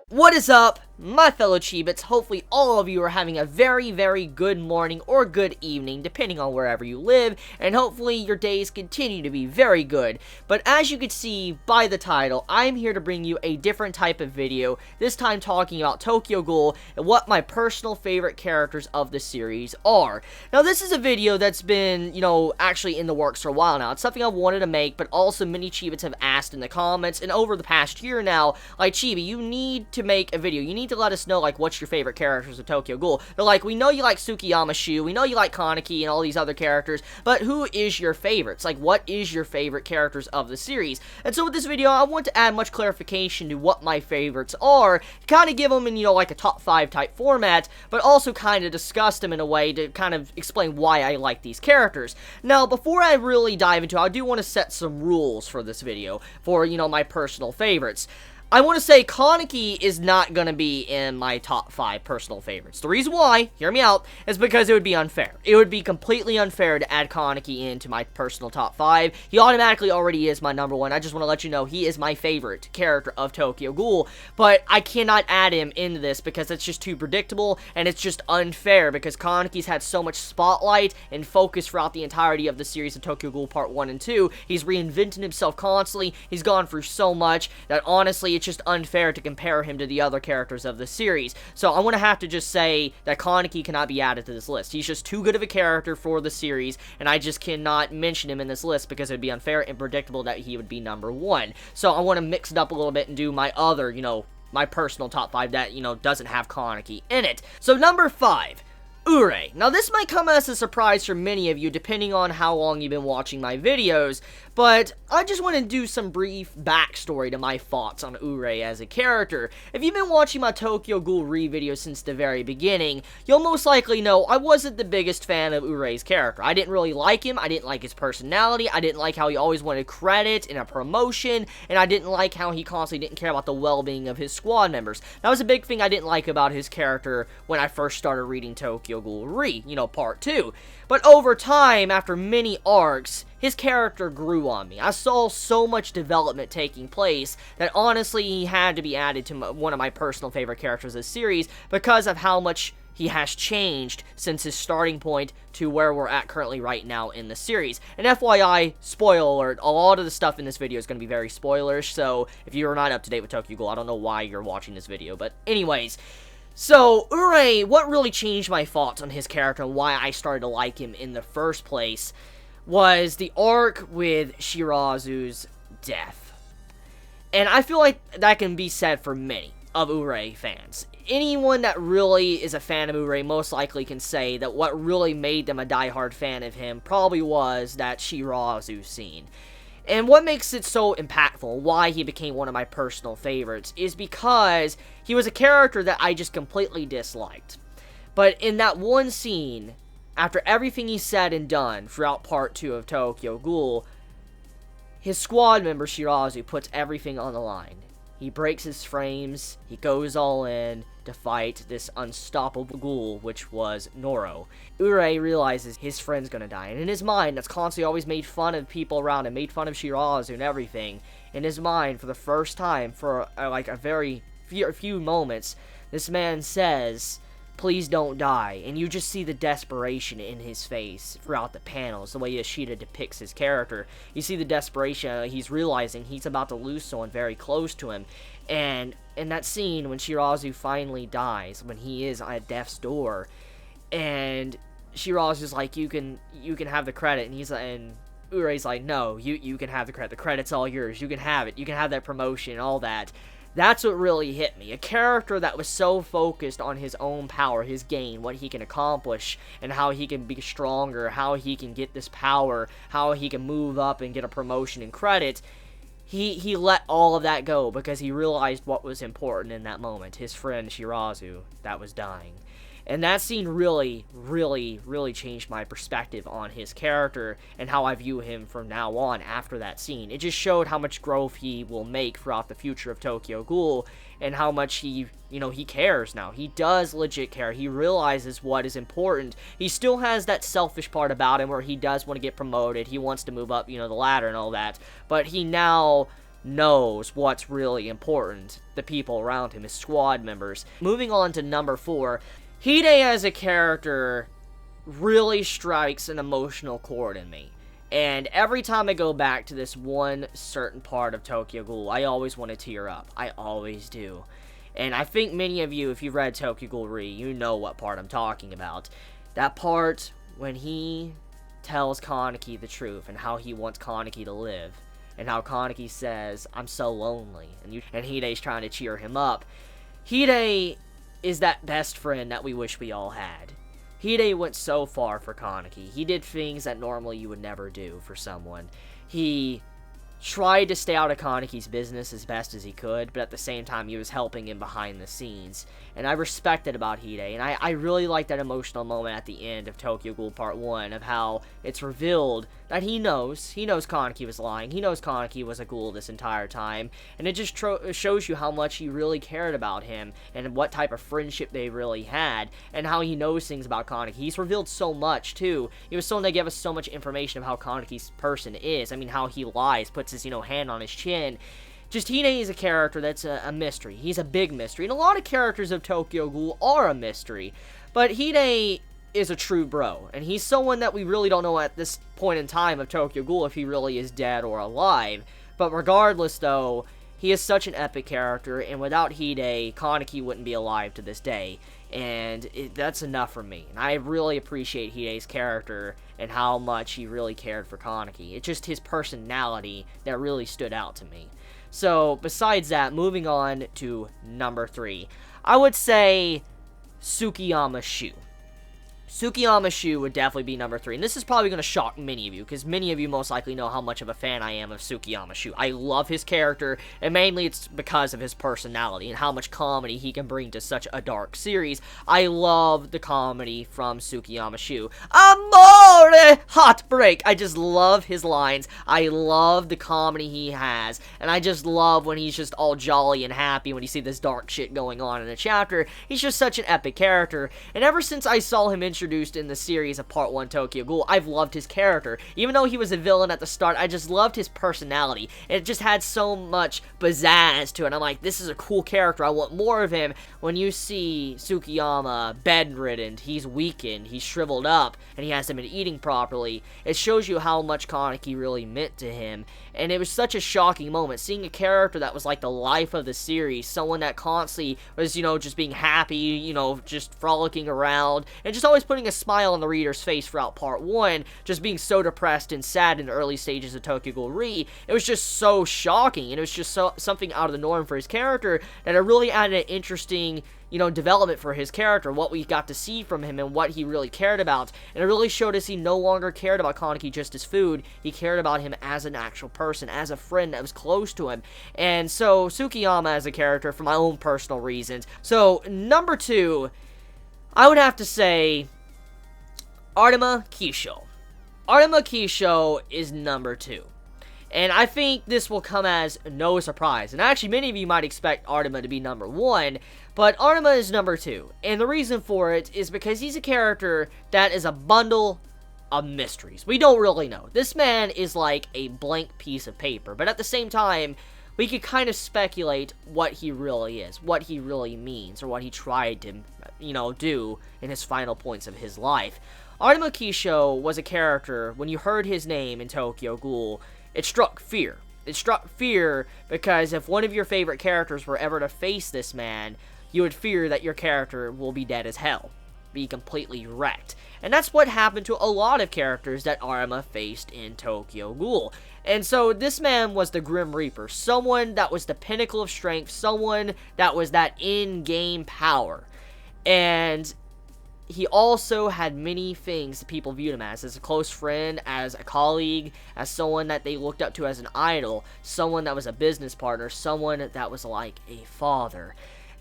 What is up, my fellow Chibits? Hopefully all of you are having a very, very good morning or good evening, depending on wherever you live, and hopefully your days continue to be very good. But as you can see by the title, I'm here to bring you a different type of video, this time talking about Tokyo Ghoul and what my personal favorite characters of the series are. Now this is a video that's been, actually in the works for a while now. It's something I've wanted to make, but also many Chibits have asked in the comments, and over the past year now, like, Chibi, you need to make a video. You need to let us know, like, what's your favorite characters of Tokyo Ghoul. They're like, we know you like Tsukiyama Shu, we know you like Kaneki and all these other characters, but who is your favorites? Like, what is your favorite characters of the series? And so with this video, I want to add much clarification to what my favorites are, kind of give them in, like a top 5 type format, but also kind of discuss them in a way to kind of explain why I like these characters. Now, before I really dive into it, I do want to set some rules for this video, for, my personal favorites. I want to say Kaneki is not going to be in my top 5 personal favorites. The reason why, hear me out, is because it would be unfair. It would be completely unfair to add Kaneki into my personal top 5. He automatically already is my number 1. I just want to let you know he is my favorite character of Tokyo Ghoul, but I cannot add him into this because it's just too predictable, and it's just unfair because Kaneki's had so much spotlight and focus throughout the entirety of the series of Tokyo Ghoul Part 1 and 2. He's reinvented himself constantly. He's gone through so much that honestly, it's just unfair to compare him to the other characters of the series. So I want to have to just say that Kaneki cannot be added to this list. He's just too good of a character for the series, and I just cannot mention him in this list because it would be unfair and predictable that he would be number 1. So I want to mix it up a little bit and do my other, my personal top 5 that, doesn't have Kaneki in it. So number 5. Urei. Now this might come as a surprise for many of you depending on how long you've been watching my videos, but I just want to do some brief backstory to my thoughts on Urei as a character. If you've been watching my Tokyo Ghoul videos since the very beginning, you'll most likely know I wasn't the biggest fan of Urei's character. I didn't really like him, I didn't like his personality, I didn't like how he always wanted credit and a promotion, and I didn't like how he constantly didn't care about the well-being of his squad members. That was a big thing I didn't like about his character when I first started reading Tokyo Ghoul Part 2. But over time, after many arcs, his character grew on me. I saw so much development taking place that honestly he had to be added to one of my personal favorite characters of the series because of how much he has changed since his starting point to where we're at currently right now in the series. And FYI, spoiler alert, a lot of the stuff in this video is going to be very spoilerish, so if you're not up to date with Tokyo Ghoul, I don't know why you're watching this video, but anyways. So, Urei, what really changed my thoughts on his character and why I started to like him in the first place was the arc with Shirazu's death. And I feel like that can be said for many of Urei fans. Anyone that really is a fan of Urei most likely can say that what really made them a diehard fan of him probably was that Shirazu scene. And what makes it so impactful, why he became one of my personal favorites, is because he was a character that I just completely disliked. But in that one scene, after everything he said and done throughout Part 2 of Tokyo Ghoul, his squad member Shirazu puts everything on the line. He breaks his frames, he goes all in to fight this unstoppable ghoul, which was Noro. Urei realizes his friend's gonna die, and in his mind, that's constantly always made fun of people around him, made fun of Shirazu and everything. In his mind, for the first time, for like a very few moments, this man says, "Please don't die," and you just see the desperation in his face throughout the panels, the way Yoshida depicts his character. You see the desperation, he's realizing he's about to lose someone very close to him, and in that scene, when Shirazu finally dies, when he is at death's door, and Shirazu's like, you can have the credit, and Urei's like, no, you can have the credit, the credit's all yours, you can have it, you can have that promotion, and all that. That's what really hit me. A character that was so focused on his own power, his gain, what he can accomplish, and how he can be stronger, how he can get this power, how he can move up and get a promotion and credit. He let all of that go because he realized what was important in that moment. His friend Shirazu that was dying. And that scene really, really, really changed my perspective on his character and how I view him from now on after that scene. It just showed how much growth he will make throughout the future of Tokyo Ghoul and how much he cares now. He does legit care. He realizes what is important. He still has that selfish part about him where he does want to get promoted. He wants to move up, the ladder and all that. But he now knows what's really important. The people around him, his squad members. Moving on to number 4, Hide as a character really strikes an emotional chord in me. And every time I go back to this one certain part of Tokyo Ghoul, I always want to tear up. I always do. And I think many of you, if you've read Tokyo Ghoul Re, you know what part I'm talking about. That part when he tells Kaneki the truth and how he wants Kaneki to live. And how Kaneki says, I'm so lonely. And Hide's trying to cheer him up. Hide is that best friend that we wish we all had. Hide went so far for Kaneki. He did things that normally you would never do for someone. He tried to stay out of Kaneki's business as best as he could, but at the same time, he was helping him behind the scenes. And I respect that about Hide, and I really like that emotional moment at the end of Tokyo Ghoul Part 1, of how it's revealed that he knows Kaneki was lying, he knows Kaneki was a ghoul this entire time, and it just shows you how much he really cared about him, and what type of friendship they really had, and how he knows things about Kaneki. He's revealed so much, too. He was someone that gave us so much information of how Kaneki's person is. I mean, how he lies, puts his, hand on his chin. Just Hide is a character that's a mystery. He's a big mystery. And a lot of characters of Tokyo Ghoul are a mystery. But Hide is a true bro. And he's someone that we really don't know at this point in time of Tokyo Ghoul if he really is dead or alive. But regardless, though, he is such an epic character. And without Hide, Kaneki wouldn't be alive to this day. And that's enough for me. And I really appreciate Hide's character and how much he really cared for Kaneki. It's just his personality that really stood out to me. So, besides that, moving on to number 3. I would say Tsukiyama Shu. Tsukiyama Shu would definitely be number 3. And this is probably going to shock many of you, because many of you most likely know how much of a fan I am of Tsukiyama Shu. I love his character, and mainly it's because of his personality and how much comedy he can bring to such a dark series. I love the comedy from Tsukiyama Shu. Amore! Heartbreak! I just love his lines. I love the comedy he has, and I just love when he's just all jolly and happy when you see this dark shit going on in a chapter. He's just such an epic character, and ever since I saw him introduced in the series of Part 1 Tokyo Ghoul, I've loved his character. Even though he was a villain at the start, I just loved his personality. It just had so much pizzazz to it. I'm like, this is a cool character. I want more of him. When you see Tsukiyama bedridden, he's weakened, he's shriveled up, and he hasn't been eating properly, it shows you how much Kaneki really meant to him. And it was such a shocking moment, seeing a character that was like the life of the series, someone that constantly was, just being happy, just frolicking around, and just always putting a smile on the reader's face throughout Part 1, just being so depressed and sad in the early stages of Tokyo Ghoul Re. It was just so shocking, and it was just something out of the norm for his character, that it really added an interesting development for his character, what we got to see from him and what he really cared about. And it really showed us he no longer cared about Kaneki just as food. He cared about him as an actual person, as a friend that was close to him. And so, Tsukiyama as a character for my own personal reasons. So, number 2, I would have to say Artema Kisho. Artema Kisho is number 2. And I think this will come as no surprise. And actually, many of you might expect Artema to be number 1, but Artema is number 2. And the reason for it is because he's a character that is a bundle of mysteries. We don't really know. This man is like a blank piece of paper, but at the same time, we could kind of speculate what he really is, what he really means, or what he tried to, do in his final points of his life. Artema Kisho was a character, when you heard his name in Tokyo Ghoul, it struck fear. It struck fear because if one of your favorite characters were ever to face this man, you would fear that your character will be dead as hell, be completely wrecked. And that's what happened to a lot of characters that Artema faced in Tokyo Ghoul. And so this man was the Grim Reaper, someone that was the pinnacle of strength, someone that was that in-game power. And he also had many things that people viewed him as a close friend, as a colleague, as someone that they looked up to as an idol, someone that was a business partner, someone that was like a father.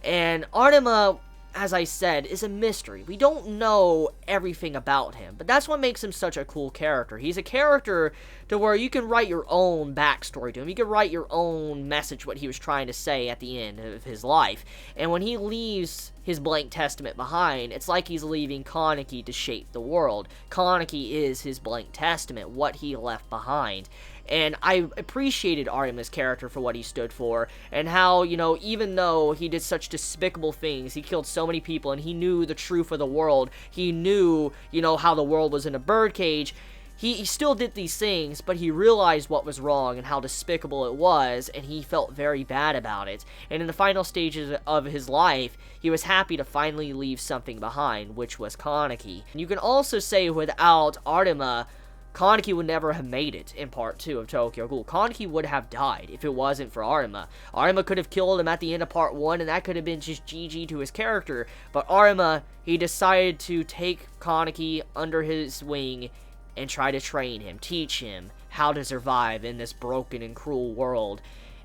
And Artema, as I said, is a mystery. We don't know everything about him, but that's what makes him such a cool character. He's a character to where you can write your own backstory to him. You can write your own message, what he was trying to say at the end of his life. And when he leaves his blank testament behind, it's like he's leaving Kaneki to shape the world. Kaneki is his blank testament, what he left behind. And I appreciated Arima's character for what he stood for, and how, you know, even though he did such despicable things, he killed so many people, and he knew the truth of the world, he knew, you know, how the world was in a birdcage, he still did these things, but he realized what was wrong and how despicable it was, and he felt very bad about it. And in the final stages of his life, he was happy to finally leave something behind, which was Kaneki. And you can also say without Arima, Kaneki would never have made it in part 2 of Tokyo Ghoul. Kaneki would have died if it wasn't for Arima. Arima could have killed him at the end of part 1, and that could have been just GG to his character. But Arima, he decided to take Kaneki under his wing and try to train him, teach him how to survive in this broken and cruel world.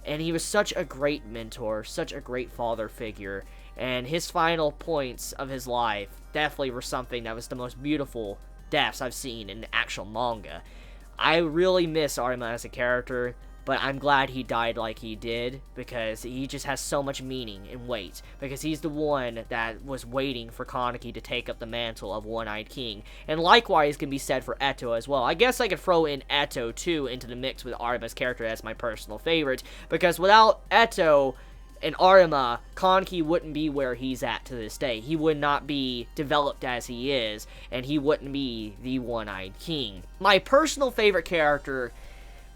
And he was such a great mentor, such a great father figure, and his final points of his life definitely were something that was the most beautiful deaths I've seen in actual manga. I really miss Arima as a character, but I'm glad he died like he did, because he just has so much meaning and weight, because he's the one that was waiting for Kaneki to take up the mantle of One-Eyed King. And likewise can be said for Eto as well. I guess I could throw in Eto too into the mix with Arima's character as my personal favorite, because without Eto and Arima, Kaneki wouldn't be where he's at to this day. He would not be developed as he is, and he wouldn't be the One-Eyed King. My personal favorite character,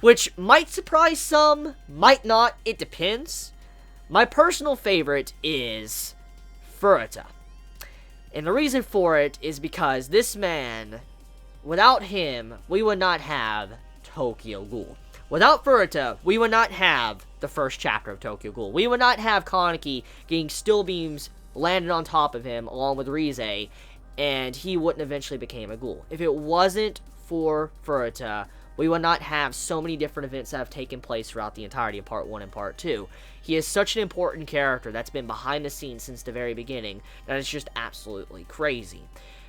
which might surprise some, might not, it depends. My personal favorite is Furuta. And the reason for it is because this man, without him, we would not have Tokyo Ghoul. Without Furuta, we would not have the first chapter of Tokyo Ghoul. We would not have Kaneki getting steel beams landed on top of him along with Rize, and he wouldn't eventually become a ghoul. If it wasn't for Furuta, we would not have so many different events that have taken place throughout the entirety of Part 1 and Part 2. He is such an important character that's been behind the scenes since the very beginning that it's just absolutely crazy.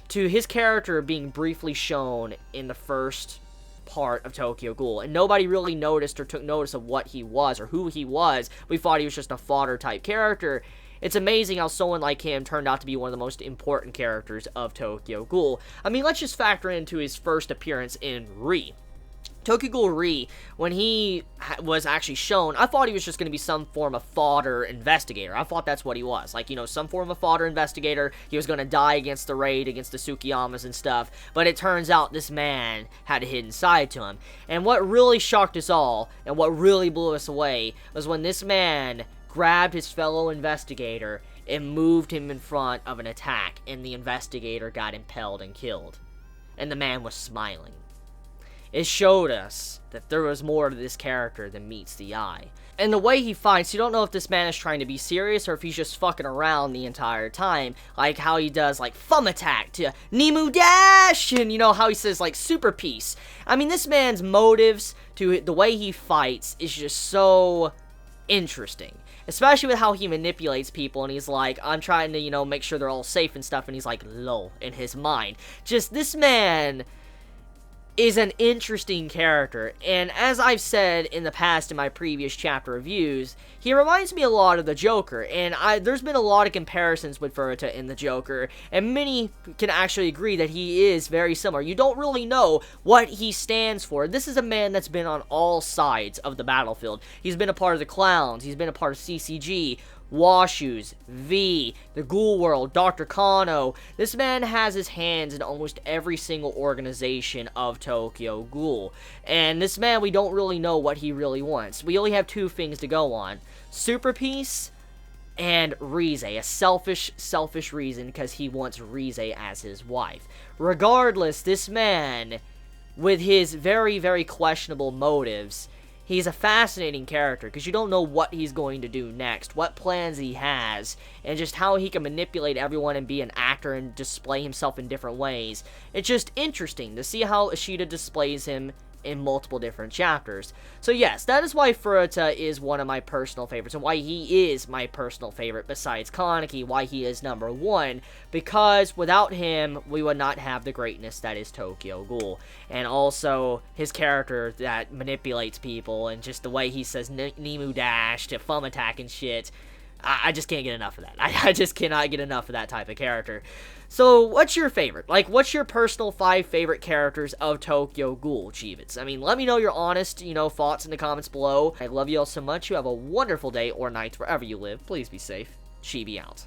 To his character being briefly shown in the first part of Tokyo Ghoul, and nobody really noticed or took notice of what he was or who he was. We thought he was just a fodder type character. It's amazing how someone like him turned out to be one of the most important characters of Tokyo Ghoul. I mean, let's just factor into his first appearance in Ri. Tokyo Ghoul Ri, when he was actually shown, I thought he was just going to be some form of fodder investigator. I thought that's what he was. Like, you know, some form of fodder investigator. He was going to die against the raid, against the Tsukiyamas and stuff. But it turns out this man had a hidden side to him. And what really shocked us all, and what really blew us away, was when this man grabbed his fellow investigator and moved him in front of an attack, and the investigator got impaled and killed. And the man was smiling. It showed us that there was more to this character than meets the eye. And the way he fights, you don't know if this man is trying to be serious or if he's just fucking around the entire time. Like how he does, like, thumb attack to Nimu Dash, and you know how he says, like, super piece. I mean, this man's motives to the way he fights is just so interesting. Especially with how he manipulates people, and he's like, I'm trying to, you know, make sure they're all safe and stuff, and he's like, lol, in his mind. Just, this man is an interesting character, and as I've said in the past in my previous chapter reviews, he reminds me a lot of the Joker, and there's been a lot of comparisons with Furuta in the Joker, and many can actually agree that he is very similar. You don't really know what he stands for. This is a man that's been on all sides of the battlefield. He's been a part of the Clowns, he's been a part of CCG, Washus, V, the Ghoul World, Dr. Kano. This man has his hands in almost every single organization of Tokyo Ghoul. And this man, we don't really know what he really wants. We only have two things to go on. Super Peace and Rize. A selfish reason because he wants Rize as his wife. Regardless, this man, with his very, very questionable motives, he's a fascinating character, because you don't know what he's going to do next, what plans he has, and just how he can manipulate everyone and be an actor and display himself in different ways. It's just interesting to see how Ishida displays him in multiple different chapters. So yes, that is why Furuta is one of my personal favorites, and why he is my personal favorite besides Kaneki, why he is number one, because without him, we would not have the greatness that is Tokyo Ghoul. And also, his character that manipulates people, and just the way he says Nimu Dash to thumb attack and shit. I just can't get enough of that. I just cannot get enough of that type of character. So, what's your favorite? Like, what's your personal 5 favorite characters of Tokyo Ghoul, Chibits? I mean, let me know your honest, thoughts in the comments below. I love you all so much. You have a wonderful day or night wherever you live. Please be safe. Chibi out.